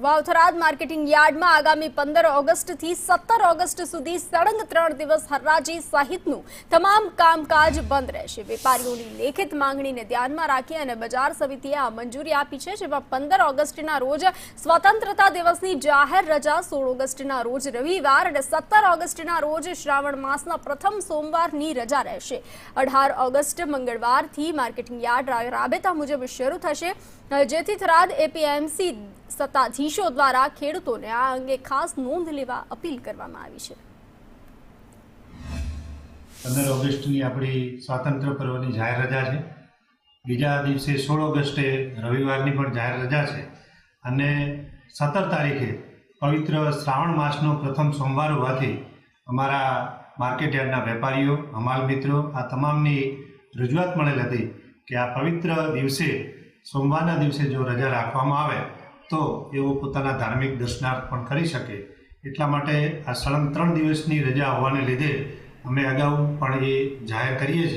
Vavtharad marketing યાર્ડમાં આગામી 15 ઓગસ્ટથી 17 ઓગસ્ટ સુધી સળંગ 3 દિવસ હરાજી સહિતનું તમામ કામકાજ બંધ રહેશે। વેપારીઓની લેખિત માંગણીને ધ્યાનમાં રાખી અને બજાર સમિતિએ આ મંજૂરી આપી છે, જેમાં 15 ઓગસ્ટના રોજ સ્વતંત્રતા દિવસની જાહેર રજા, 16 ઓગસ્ટના રોજ રવિવાર અને 17 ઓગસ્ટના રોજ શ્રાવણ માસના પ્રથમ સોમવારની રજા રહેશે। 18 ઓગસ્ટ મંગળવારથી માર્કેટિંગ યાર્ડ રાબેતા મુજબ શરૂ થશે, જેથી થરાદ એપીએમસી સત્તાધીશો દ્વારા ખેડૂતોને આ અંગે ખાસ નોંધ લેવા અપીલ કરવામાં આવી છે। 15 ઓગસ્ટની આપણી સ્વાતંત્ર્ય પર્વની જાહેર રજા છે। બીજા દિવસે 16 ઓગસ્ટે રવિવારની પણ જાહેર રજા છે અને 17 તારીખે પવિત્ર શ્રાવણ માસનો પ્રથમ સોમવાર હોવાથી અમારા માર્કેટ યાર્ડના વેપારીઓ, હમાલ મિત્રો આ તમામની રજૂઆત મળેલ હતી કે આ પવિત્ર દિવસે સોમવારના દિવસે જો રજા રાખવામાં આવે તો એઓ પોતાના ધાર્મિક દર્શનાર્થ પણ કરી શકે। એટલા માટે આ સળંગ 3 દિવસની રજા હોવાને લીધે અમે અગાઉ પણ એ જાહેર કરીએ છીએ।